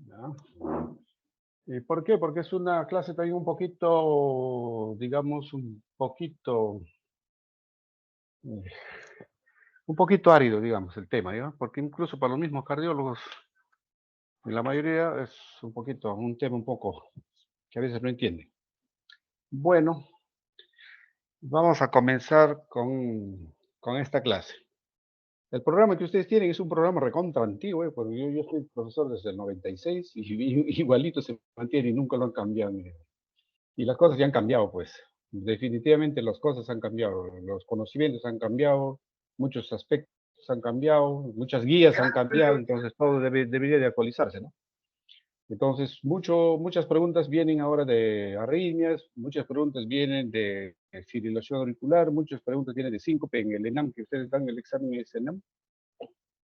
¿Ya? ¿Y por qué? Porque es una clase también un poquito, digamos, eh, un poquito árido, digamos, el tema, ¿ya? Porque incluso para los mismos cardiólogos, en la mayoría es un tema un poco que a veces no entienden. Bueno, vamos a comenzar con esta clase. El programa que ustedes tienen es un programa recontra antiguo, porque yo soy profesor desde el 96 y igualito se mantiene y nunca lo han cambiado. Mire. Y las cosas ya han cambiado, pues. Definitivamente las cosas han cambiado, los conocimientos han cambiado, muchos aspectos han cambiado, muchas guías han cambiado, entonces todo debería de actualizarse, ¿no? Entonces, muchas preguntas vienen ahora de arritmias, muchas preguntas vienen de fibrilación auricular, muchas preguntas vienen de síncope en el ENAM, que ustedes dan el examen de ENAM,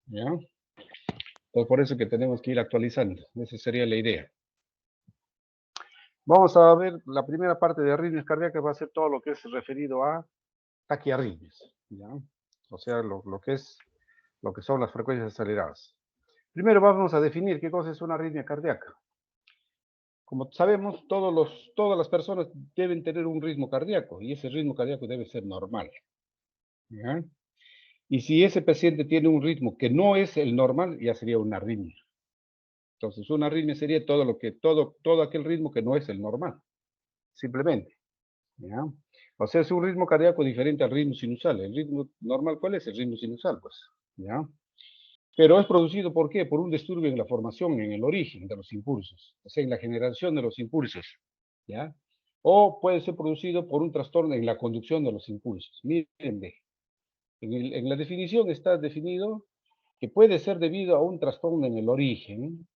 ¿ya? Entonces, por eso que tenemos que ir actualizando, esa sería la idea. Vamos a ver la primera parte de arritmias cardíacas, va a ser todo lo que es referido a taquiarritmias, ¿ya? O sea, lo que son las frecuencias aceleradas. Primero vamos a definir qué cosa es una arritmia cardíaca. Como sabemos, todas las personas deben tener un ritmo cardíaco y ese ritmo cardíaco debe ser normal, ¿ya? Y si ese paciente tiene un ritmo que no es el normal, ya sería una arritmia. Entonces, una arritmia sería todo aquel ritmo que no es el normal, simplemente, ¿ya? O sea, es un ritmo cardíaco diferente al ritmo sinusal. ¿El ritmo normal cuál es? El ritmo sinusal, pues, ¿ya? Pero es producido, ¿por qué? Por un disturbio en la formación, en el origen de los impulsos, o sea, en la generación de los impulsos, ¿ya? O puede ser producido por un trastorno en la conducción de los impulsos. Miren, en la definición está definido que puede ser debido a un trastorno en el origen.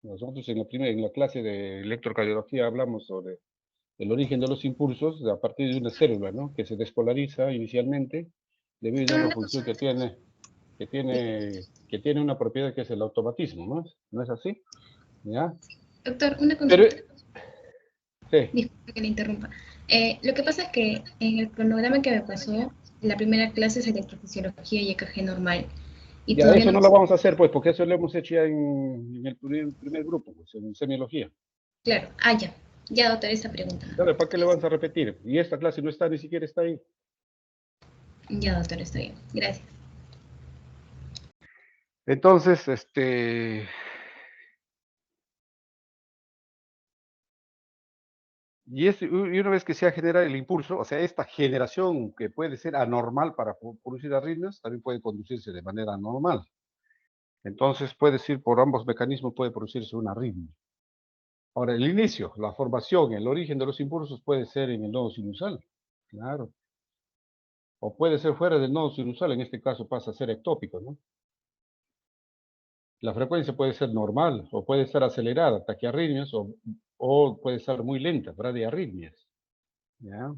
Nosotros en la clase de electrocardiografía hablamos sobre el origen de los impulsos a partir de una célula, ¿no? Que se despolariza inicialmente debido a una Una función consulta. que tiene una propiedad que es el automatismo, ¿no? ¿No es así? ¿Ya? Doctor, una Pero, consulta. sí, Disculpe que le interrumpa. Lo que pasa es que en el cronograma que me pasó, la primera clase es electrofisiología y EKG normal. Y ya todavía eso no. no lo vamos a hacer, pues, porque eso lo hemos hecho ya en el primer grupo, pues, en semiología. Claro, ya. Ya, doctor, esta pregunta. Claro, ¿para qué le vamos a repetir? Y esta clase no está, ni siquiera está ahí. Ya, doctor, está bien. Gracias. Entonces, y una vez que se ha generado el impulso, o sea, esta generación que puede ser anormal para producir arritmias, también puede conducirse de manera normal. Entonces, puede decir, por ambos mecanismos puede producirse una arritmia. Ahora, el inicio, la formación, el origen de los impulsos puede ser en el nodo sinusal, claro. O puede ser fuera del nodo sinusal, en este caso pasa a ser ectópico, ¿no? La frecuencia puede ser normal o puede ser acelerada, taquiarritmias, o puede ser muy lenta, bradiarritmias, ¿ya?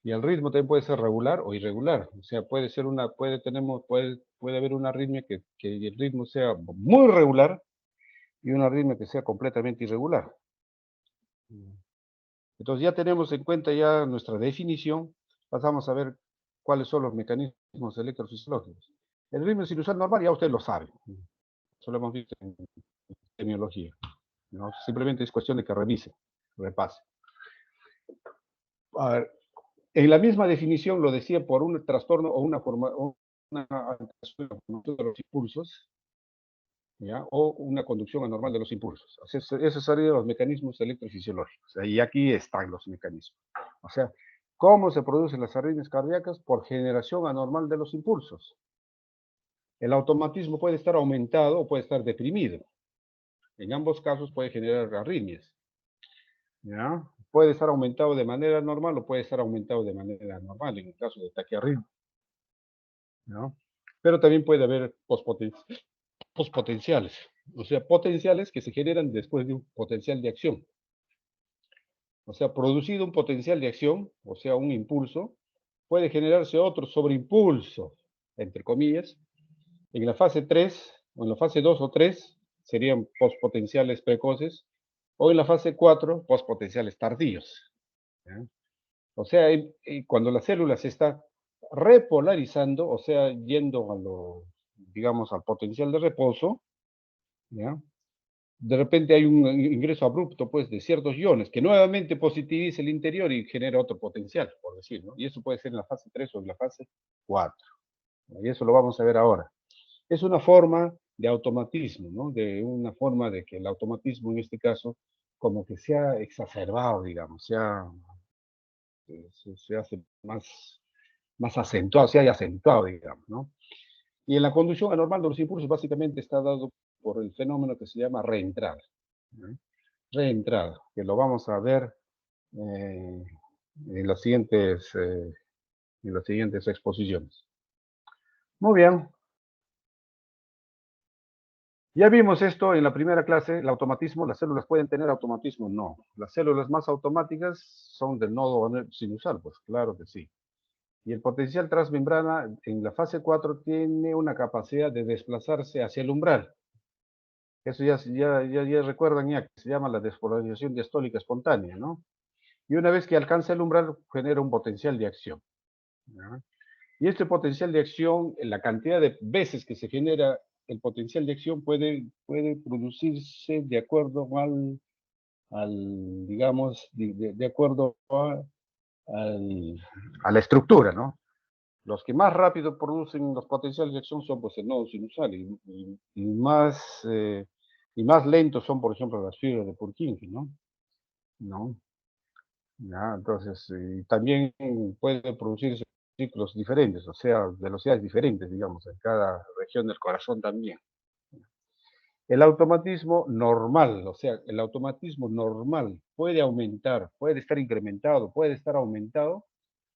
Y el ritmo también puede ser regular o irregular. O sea, puede haber una arritmia que el ritmo sea muy regular y una arritmia que sea completamente irregular. Entonces ya tenemos en cuenta ya nuestra definición, pasamos a ver cuáles son los mecanismos electrofisiológicos. El ritmo sinusal normal ya usted lo sabe, eso lo hemos visto en semiología, ¿no? Simplemente es cuestión de que revise, repase. A ver, en la misma definición lo decía por un trastorno o una alteración de los impulsos, ¿ya? O una conducción anormal de los impulsos. O sea, esos serían los mecanismos electrofisiológicos. Y aquí están los mecanismos. O sea, ¿cómo se producen las arritmias cardíacas? Por generación anormal de los impulsos. El automatismo puede estar aumentado o puede estar deprimido. En ambos casos puede generar arritmias. ¿Ya? Puede estar aumentado de manera normal o puede estar aumentado de manera anormal en el caso de taquiarritmia. ¿No? Pero también puede haber pospotenciales, o sea, potenciales que se generan después de un potencial de acción. O sea, producido un potencial de acción, o sea, un impulso, puede generarse otro sobreimpulso, entre comillas, en la fase 3, o en la fase 2 o 3, serían pospotenciales precoces, o en la fase 4, pospotenciales tardíos. ¿Ya? O sea, cuando la célula se está repolarizando, o sea, yendo digamos, al potencial de reposo, ¿ya? De repente hay un ingreso abrupto, pues, de ciertos iones que nuevamente positiviza el interior y genera otro potencial, por decir, ¿no? Y eso puede ser en la fase 3 o en la fase 4. Y eso lo vamos a ver ahora. Es una forma de automatismo, ¿no? De una forma de que el automatismo en este caso como que se ha exacerbado, digamos, se hace más acentuado, se haya acentuado, digamos, ¿no? Y en la conducción anormal de los impulsos básicamente está dado por el fenómeno que se llama reentrada, ¿no? Reentrada, que lo vamos a ver eh, en en las siguientes exposiciones. Muy bien, ya vimos esto en la primera clase, el automatismo. ¿Las células pueden tener automatismo? No. Las células más automáticas son del nodo sinusal, pues claro que sí. Y el potencial transmembrana en la fase 4 tiene una capacidad de desplazarse hacia el umbral. Eso ya recuerdan ya, que se llama la despolarización diastólica espontánea, ¿no? Y una vez que alcanza el umbral, genera un potencial de acción, ¿ya? Y este potencial de acción, la cantidad de veces que se genera el potencial de acción puede producirse de acuerdo digamos, de acuerdo a la estructura, ¿no? Los que más rápido producen los potenciales de acción son, pues, el nodo sinusal y más lentos son, por ejemplo, las fibras de Purkinje, ¿no? ¿No? Ya, entonces, y también puede producirse ciclos diferentes, o sea, velocidades diferentes, digamos, en cada región del corazón también. El automatismo normal, o sea, el automatismo normal puede aumentar, puede estar incrementado, puede estar aumentado,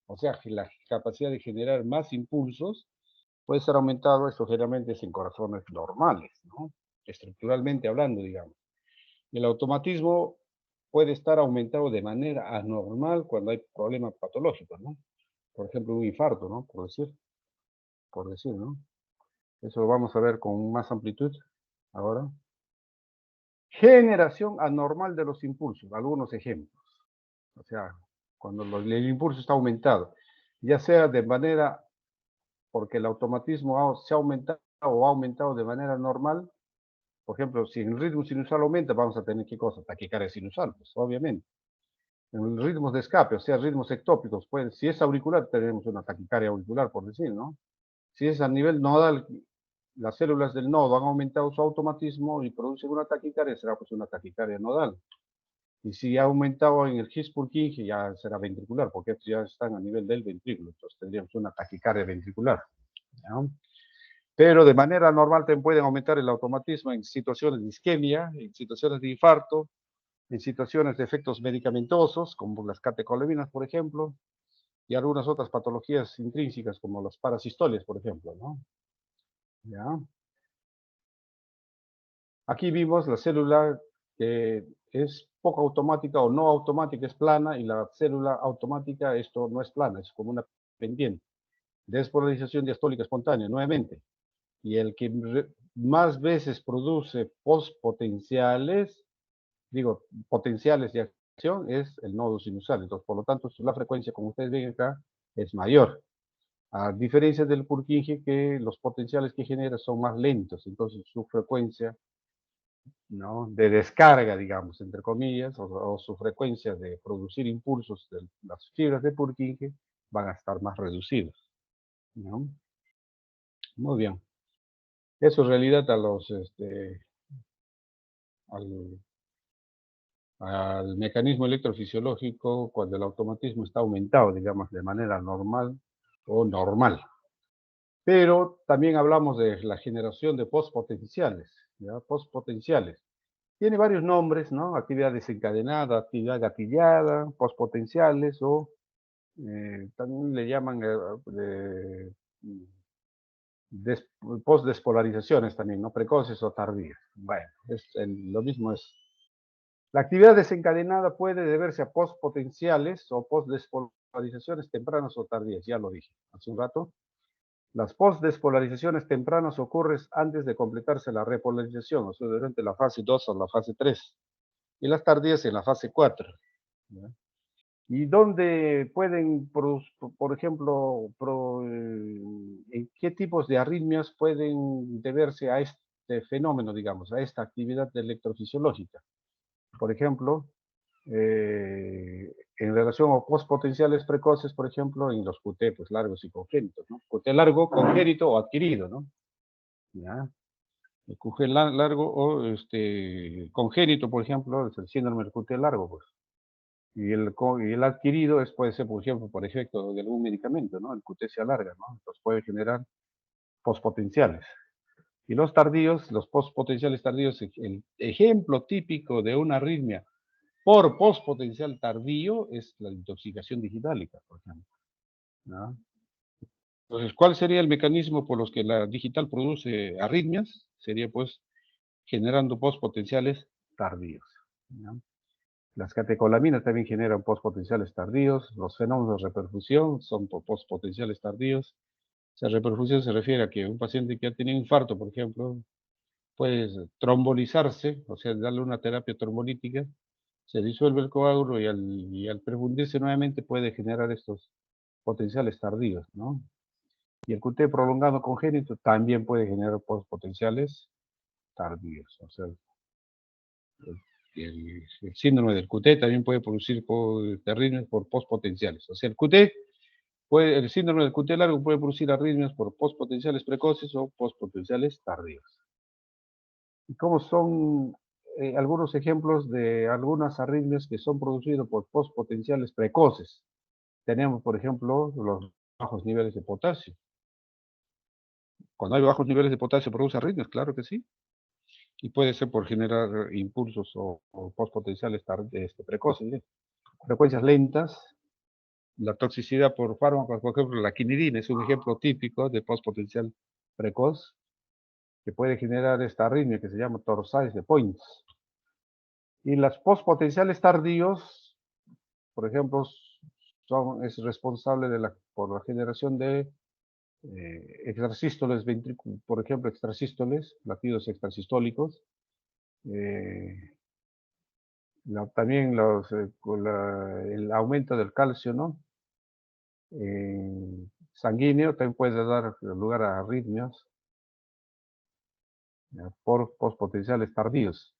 o sea, que la capacidad de generar más impulsos puede estar aumentado, esto generalmente es en corazones normales, ¿no? Estructuralmente hablando, digamos. El automatismo puede estar aumentado de manera anormal cuando hay problemas patológicos, ¿no? Por ejemplo, un infarto, ¿no? Por decir, ¿no? Eso lo vamos a ver con más amplitud ahora. Generación anormal de los impulsos, algunos ejemplos. O sea, cuando el impulso está aumentado, ya sea de manera, porque el automatismo se ha aumentado o ha aumentado de manera normal. Por ejemplo, si el ritmo sinusal aumenta, vamos a tener, ¿qué cosa? Taquicardia sinusal, pues obviamente. En ritmos de escape, o sea, ritmos ectópicos, pues, si es auricular, tenemos una taquicardia auricular, por decir, ¿no? Si es a nivel nodal, las células del nodo han aumentado su automatismo y producen una taquicardia, será pues una taquicardia nodal. Y si ha aumentado en el His-Purkinje, ya será ventricular, porque estos ya están a nivel del ventrículo, entonces tendríamos una taquicardia ventricular, ¿ya? Pero de manera normal también pueden aumentar el automatismo en situaciones de isquemia, en situaciones de infarto, en situaciones de efectos medicamentosos, como las catecolaminas, por ejemplo, y algunas otras patologías intrínsecas, como las parasistolias, por ejemplo, ¿no? ¿Ya? Aquí vimos la célula que es poco automática o no automática, es plana, y la célula automática, esto no es plana, es como una pendiente. Despolarización diastólica espontánea, nuevamente. Y el que más veces produce postpotenciales, digo, potenciales de acción, es el nodo sinusal. Entonces, por lo tanto, la frecuencia, como ustedes ven acá, es mayor. A diferencia del Purkinje, que los potenciales que genera son más lentos, entonces su frecuencia, ¿no?, de descarga, digamos, entre comillas, o su frecuencia de producir impulsos de las fibras de Purkinje van a estar más reducidas, ¿no? Muy bien. Eso en realidad al, al mecanismo electrofisiológico cuando el automatismo está aumentado, digamos, de manera normal o normal. Pero también hablamos de la generación de postpotenciales, ¿ya? Postpotenciales. Tiene varios nombres, ¿no? Actividad desencadenada, actividad gatillada, postpotenciales o también le llaman des, postdespolarizaciones también, ¿no? Precoces o tardías. Bueno, lo mismo es. La actividad desencadenada puede deberse a postpotenciales o postdespolarizaciones tempranas o tardías, ya lo dije hace un rato. Las postdespolarizaciones tempranas ocurren antes de completarse la repolarización, o sea, durante la fase 2 o la fase 3, y las tardías en la fase 4. ¿Ya? ¿Y dónde pueden, por ejemplo, en qué tipos de arritmias pueden deberse a este este fenómeno, digamos, a esta actividad electrofisiológica. Por ejemplo, en relación a postpotenciales precoces, por ejemplo, en los QT pues, largos y congénitos, ¿no? QT largo, congénito o adquirido, ¿no? ¿Ya? El QG largo o congénito, por ejemplo, es el síndrome del QT largo, pues. Y el adquirido puede ser, por ejemplo, por efecto de algún medicamento, ¿no? El QT se alarga, ¿no? Entonces puede generar postpotenciales. Y los tardíos, los postpotenciales tardíos, el ejemplo típico de una arritmia por postpotencial tardío es la intoxicación digitálica, por ejemplo, ¿no? Entonces, ¿cuál sería el mecanismo por los que la digital produce arritmias? Sería, pues, generando postpotenciales tardíos, ¿no? Las catecolaminas también generan postpotenciales tardíos. Los fenómenos de reperfusión son por postpotenciales tardíos. O sea, reperfusión se refiere a que un paciente que ha tenido infarto, por ejemplo, puede trombolizarse, o sea, darle una terapia trombolítica, se disuelve el coágulo y al perfundirse nuevamente puede generar estos potenciales tardíos, ¿no? Y el QT prolongado congénito también puede generar potenciales tardíos. O sea, el síndrome del QT también puede producir arritmias por postpotenciales. O sea, el síndrome del QT largo puede producir arritmias por postpotenciales precoces o postpotenciales tardíos. ¿Y cómo son algunos ejemplos de algunas arritmias que son producidas por postpotenciales precoces? Tenemos, por ejemplo, los bajos niveles de potasio. Cuando hay bajos niveles de potasio, ¿produce arritmias? Claro que sí. Y puede ser por generar impulsos o postpotenciales precoces, ¿sí? Frecuencias lentas. La toxicidad por fármacos, por ejemplo, la quinidina es un ejemplo típico de postpotencial precoz que puede generar esta arritmia que se llama Torsades de Points. Y las postpotenciales tardíos, por ejemplo, es responsable por la generación de extrasístoles por ejemplo, extrasístoles, latidos extrasistólicos. También el aumento del calcio, ¿no? Sanguíneo también puede dar lugar a arritmias por postpotenciales tardíos.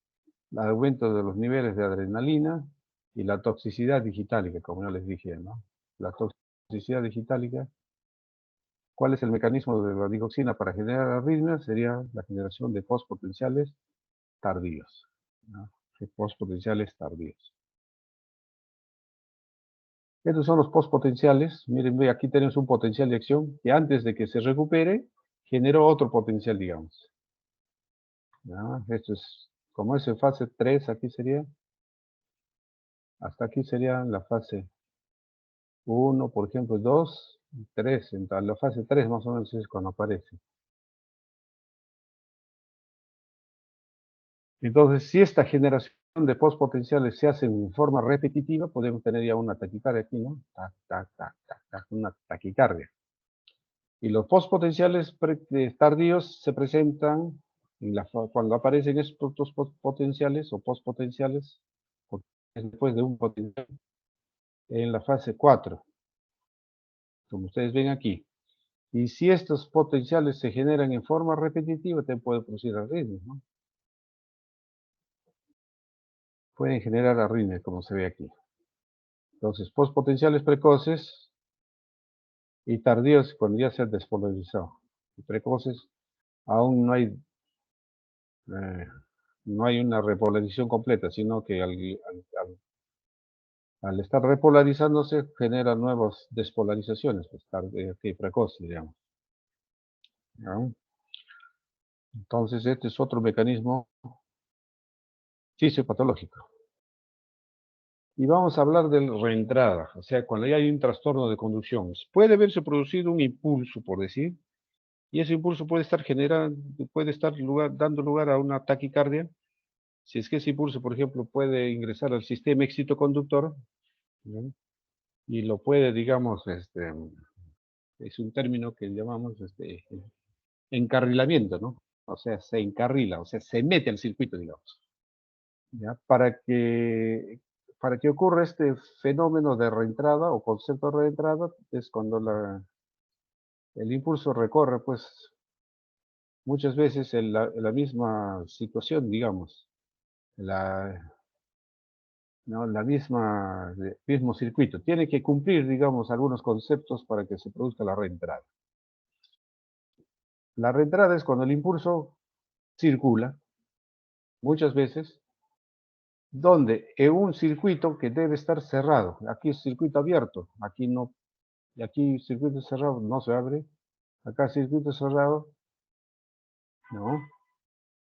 El aumento de los niveles de adrenalina y la toxicidad digitálica, como ya les dije, ¿no? La toxicidad digitálica. ¿Cuál es el mecanismo de la digoxina para generar arritmias? Sería la generación de postpotenciales tardíos, ¿no? De postpotenciales tardíos. Estos son los postpotenciales. Miren, aquí tenemos un potencial de acción que antes de que se recupere, generó otro potencial, digamos. ¿Ya? Esto es, como es en fase 3, aquí sería, hasta aquí sería la fase 1, por ejemplo, 2, 3. Entonces, la fase 3 más o menos es cuando aparece. Entonces, si esta generación de postpotenciales se hace en forma repetitiva, podemos tener ya una taquicardia aquí, ¿no? Tac, tac, tac, tac, tac, una taquicardia. Y los postpotenciales tardíos se presentan cuando aparecen estos potenciales o postpotenciales, después de un potencial, en la fase 4, como ustedes ven aquí. Y si estos potenciales se generan en forma repetitiva, te puede producir arritmias, ¿no? Pueden generar arritmias, como se ve aquí. Entonces, postpotenciales precoces y tardíos cuando ya se ha despolarizado. Y precoces aún no hay una repolarización completa, sino que al estar repolarizándose genera nuevas despolarizaciones, pues, precoces, digamos, ¿no? Entonces, este es otro mecanismo fisiopatológico. Y vamos a hablar de reentrada, o sea, cuando ya hay un trastorno de conducción. Puede haberse producido un impulso, por decir, y ese impulso puede estar dando lugar a una taquicardia. Si es que ese impulso, por ejemplo, puede ingresar al sistema excitoconductor, ¿no? Y lo puede, digamos, es un término que llamamos encarrilamiento, ¿no? O sea, se encarrila, o sea, se mete al circuito, digamos. ¿Ya? Para que ocurra este fenómeno de reentrada o concepto de reentrada, es cuando el impulso recorre, pues, muchas veces en la misma situación, digamos, la, ¿no? La misma, mismo circuito. Tiene que cumplir, digamos, algunos conceptos para que se produzca la reentrada. La reentrada es cuando el impulso circula, muchas veces, donde en un circuito que debe estar cerrado. Aquí es circuito abierto, aquí no, y aquí circuito cerrado no se abre, acá circuito cerrado, no,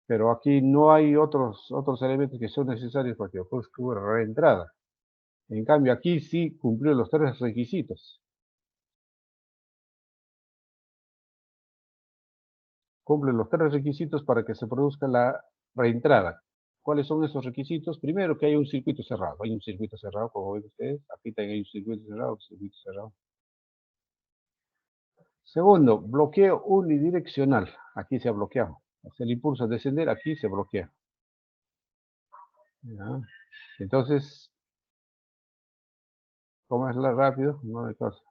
pero aquí no hay otros elementos que son necesarios para que ocurra reentrada. En cambio, aquí sí cumplió los tres requisitos. Cumple los tres requisitos para que se produzca la reentrada. ¿Cuáles son esos requisitos? Primero, que haya un circuito cerrado. Hay un circuito cerrado, como ven ustedes. Aquí también hay un circuito cerrado, circuito cerrado. Segundo, bloqueo unidireccional. Aquí se ha bloqueado. El impulso a descender, aquí se bloquea. ¿Ya? Entonces, ¿cómo es la rápido? No hay cosa.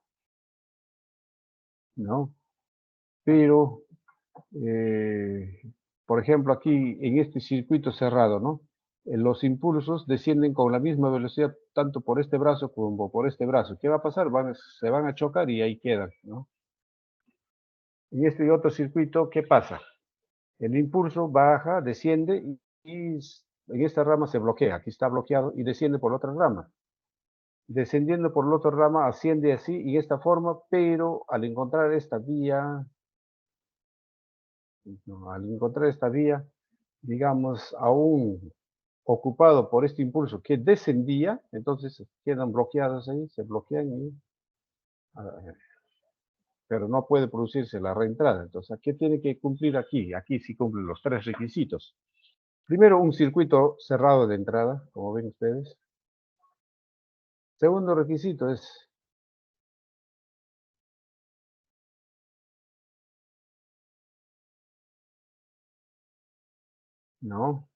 ¿No? Pero, eh, por ejemplo, aquí en este circuito cerrado, ¿no? Los impulsos descienden con la misma velocidad tanto por este brazo como por este brazo. ¿Qué va a pasar? Se van a chocar y ahí quedan, ¿no? En este otro circuito, ¿qué pasa? El impulso baja, desciende y en esta rama se bloquea. Aquí está bloqueado y desciende por la otra rama. Descendiendo por la otra rama, asciende así y de esta forma, pero al encontrar esta vía, no, al encontrar esta vía, digamos, aún ocupado por este impulso que descendía, entonces quedan bloqueados ahí, se bloquean, pero no puede producirse la reentrada. Entonces, ¿qué tiene que cumplir aquí? Aquí sí cumplen los tres requisitos. Primero, un circuito cerrado de entrada, como ven ustedes. Segundo requisito es, no,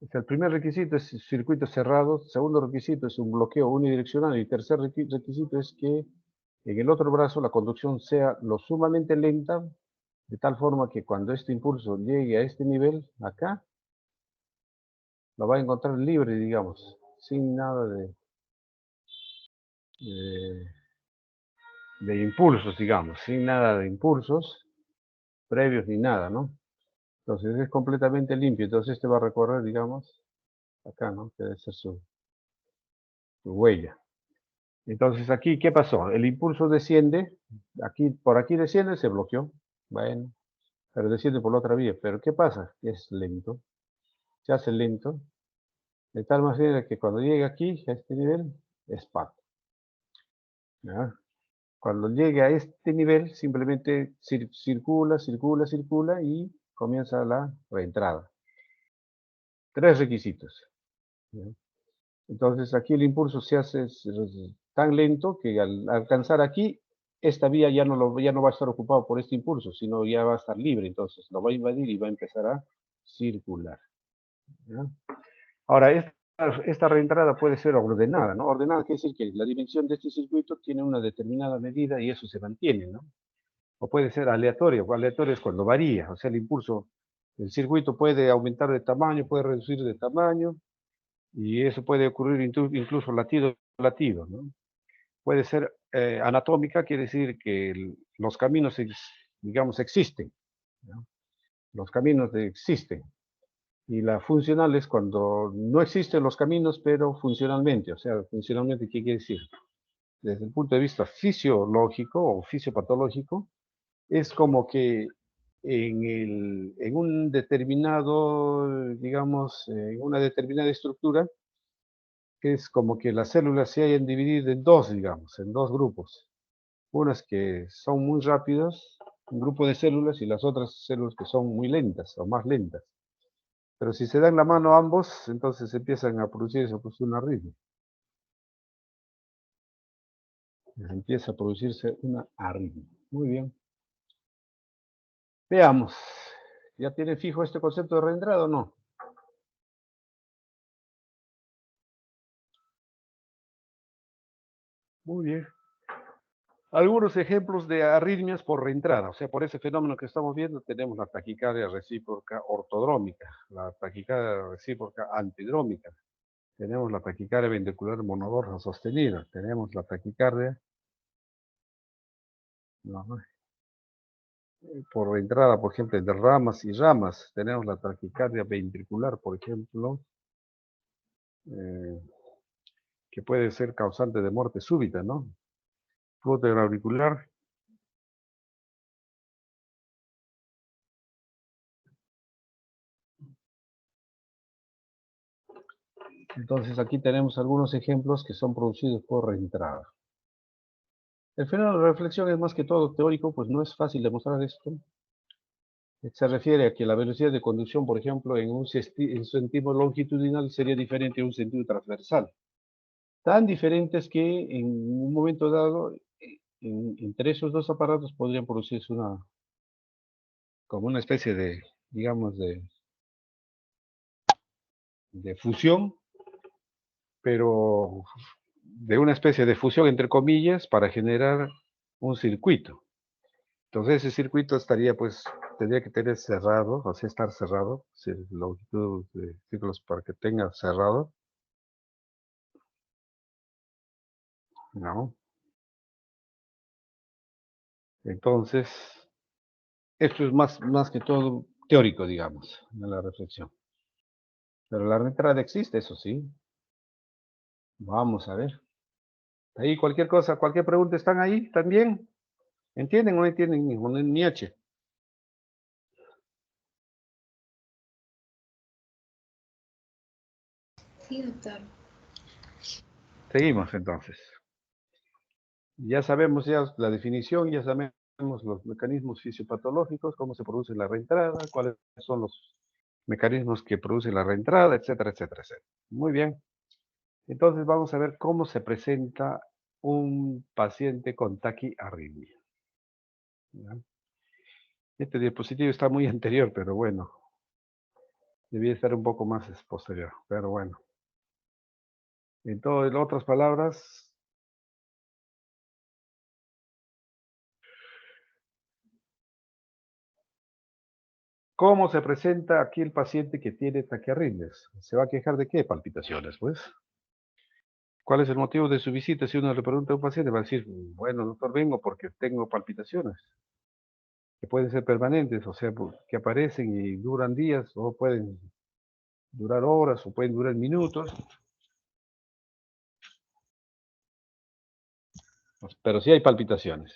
el primer requisito es circuito cerrado, segundo requisito es un bloqueo unidireccional y tercer requisito es que en el otro brazo la conducción sea lo sumamente lenta, de tal forma que cuando este impulso llegue a este nivel, acá, lo va a encontrar libre, digamos, sin nada de, de impulsos, digamos, sin nada de impulsos previos ni nada, ¿no? Entonces es completamente limpio, entonces este va a recorrer, digamos, acá, ¿no? Que debe ser su huella. Entonces aquí, ¿qué pasó? El impulso desciende, aquí, por aquí desciende, se bloqueó. Bueno, pero desciende por la otra vía. Pero ¿qué pasa? Es lento, se hace lento, de tal manera que cuando llegue aquí, a este nivel, es pato. ¿Ya? Cuando llegue a este nivel, simplemente circula, circula, circula y comienza la reentrada. Tres requisitos. ¿Ya? Entonces aquí el impulso se hace tan lento que al alcanzar aquí, esta vía ya no va a estar ocupado por este impulso, sino ya va a estar libre, entonces lo va a invadir y va a empezar a circular. ¿Ya? Ahora, esta reentrada puede ser ordenada, ¿no? Ordenada quiere decir que la dimensión de este circuito tiene una determinada medida y eso se mantiene, ¿no? O puede ser aleatorio, aleatorio es cuando varía, o sea, el impulso, el circuito puede aumentar de tamaño, puede reducir de tamaño, y eso puede ocurrir incluso latido a latido, ¿no? Puede ser anatómica, quiere decir que los caminos, digamos, existen, ¿no? Los caminos existen. Y la funcional es cuando no existen los caminos, pero funcionalmente. O sea, funcionalmente, ¿qué quiere decir? Desde el punto de vista fisiológico o fisiopatológico, es como que en un determinado, digamos, en una determinada estructura, es como que las células se hayan dividido en dos, digamos, en dos grupos. Unas que son muy rápidas, un grupo de células, y las otras células que son muy lentas o más lentas. Pero si se dan la mano ambos, entonces empiezan a producir una arritmia. Empieza a producirse una arritmia. Muy bien. Veamos. ¿Ya tiene fijo este concepto de reentrada o no? Muy bien. Algunos ejemplos de arritmias por reentrada, o sea, por ese fenómeno que estamos viendo, tenemos la taquicardia recíproca ortodrómica, la taquicardia recíproca antidrómica, tenemos la taquicardia ventricular monodorsa sostenida, tenemos la taquicardia no, por reentrada, por ejemplo, de ramas y ramas, tenemos la taquicardia ventricular, por ejemplo, eh, que puede ser causante de muerte súbita, ¿no? Flujo auricular. Entonces aquí tenemos algunos ejemplos que son producidos por reentrada. El fenómeno de reflexión es más que todo teórico, pues no es fácil demostrar esto. Se refiere a que la velocidad de conducción, por ejemplo, en un sentido longitudinal sería diferente a un sentido transversal. Tan diferentes que en un momento dado, entre esos dos aparatos podrían producirse como una especie de, digamos, de fusión, pero de una especie de fusión entre comillas para generar un circuito. Entonces ese circuito estaría pues, tendría que tener cerrado, o sea, estar cerrado, longitud de círculos para que tenga cerrado, ¿no? Entonces, esto es más que todo teórico, digamos, en la reflexión. Pero la reentrada existe, eso sí. Vamos a ver. Ahí cualquier cosa, cualquier pregunta, ¿están ahí también? ¿Entienden o no entienden ni H? Sí, doctor. Seguimos entonces. Ya sabemos ya la definición, ya sabemos los mecanismos fisiopatológicos, cómo se produce la reentrada, cuáles son los mecanismos que producen la reentrada, etcétera, etcétera, etcétera. Muy bien. Entonces vamos a ver cómo se presenta un paciente con taquiarritmia. ¿Ya? Este diapositivo está muy anterior, pero bueno, debía estar un poco más posterior, pero bueno. En otras palabras, ¿cómo se presenta aquí el paciente que tiene taquiarritmias? ¿Se va a quejar de qué? Palpitaciones, pues. ¿Cuál es el motivo de su visita? Si uno le pregunta a un paciente, va a decir, bueno, doctor, vengo porque tengo palpitaciones, que pueden ser permanentes, o sea, que aparecen y duran días, o pueden durar horas, o pueden durar minutos, pero sí hay palpitaciones.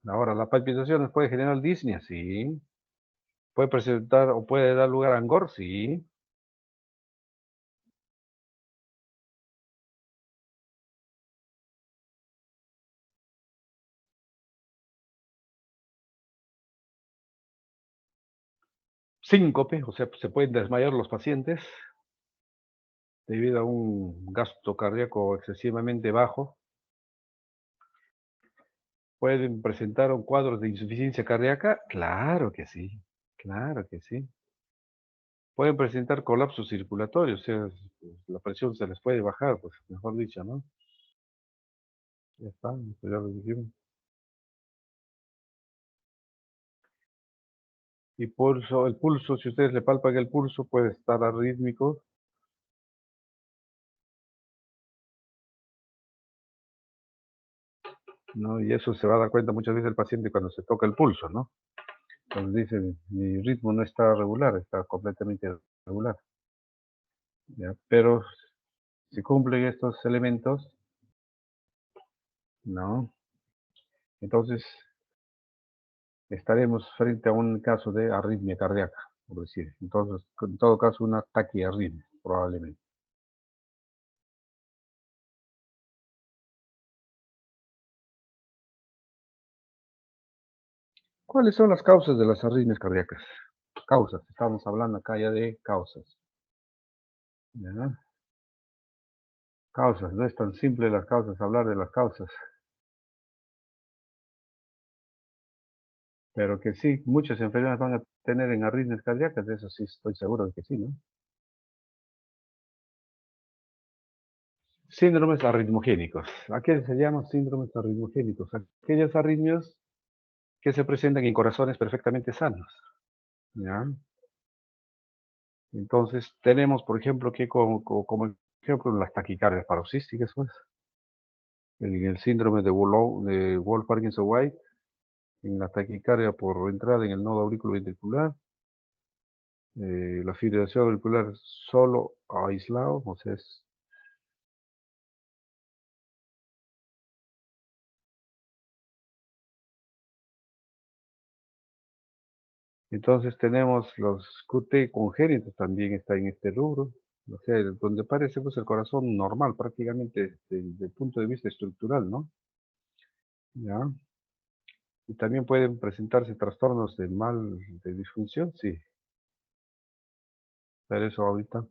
Ahora, ¿las palpitaciones pueden generar disnea? Sí. ¿Puede presentar o puede dar lugar a angor? Sí. Síncope, o sea, se pueden desmayar los pacientes debido a un gasto cardíaco excesivamente bajo. ¿Pueden presentar un cuadro de insuficiencia cardíaca? Claro que sí, claro que sí. Pueden presentar colapso circulatorio, o sea, la presión se les puede bajar, pues, mejor dicho, ¿no? Ya está, pues ya lo dijimos. Y pulso, el pulso, si ustedes le palpan el pulso, puede estar arrítmico. ¿No? Y eso se va a dar cuenta muchas veces el paciente cuando se toca el pulso, ¿no? Cuando dice, mi ritmo no está regular, está completamente irregular. ¿Ya? Pero si cumplen estos elementos, ¿no? Entonces estaremos frente a un caso de arritmia cardíaca, por decir. Entonces, en todo caso, una taquiarritmia, probablemente. ¿Cuáles son las causas de las arritmias cardíacas? Causas, estamos hablando acá ya de causas. ¿Ya? Causas, no es tan simple las causas, hablar de las causas. Pero que sí, muchas enfermedades van a tener en arritmias cardíacas, de eso sí estoy seguro de que sí, ¿no? síndromes arritmogénicos. ¿A qué se llaman síndromes arritmogénicos? Aquellas arritmias que se presentan en corazones perfectamente sanos. ¿Ya? Entonces, tenemos, por ejemplo, que como ejemplo las taquicardias paroxísticas, pues, en el síndrome de Wolf-Parkinson-White, en la taquicardia por entrada en el nodo auriculoventricular, la fibrilación auricular solo aislado, o sea, entonces tenemos los QT congénitos, también está en este rubro, o sea, donde parece pues el corazón normal, prácticamente desde el punto de vista estructural, ¿no? ¿Ya? Y también pueden presentarse trastornos de mal, de disfunción, sí, pero eso ahorita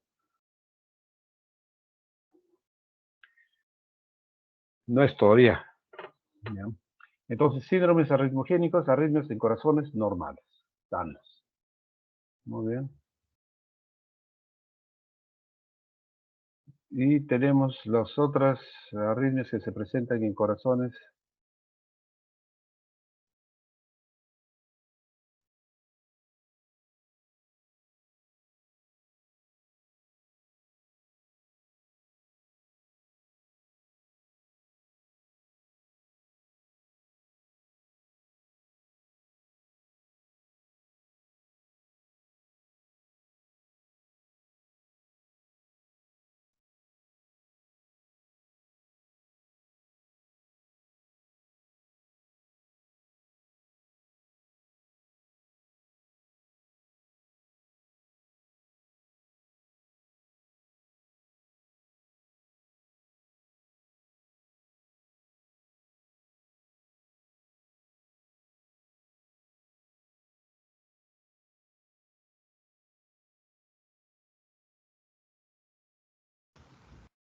no es todavía, ¿ya? Entonces, síndromes arritmogénicos, arritmias en corazones normales, sanos. Muy bien. Y tenemos las otras arritmias que se presentan en corazones.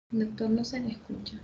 Doctor, no se le escucha.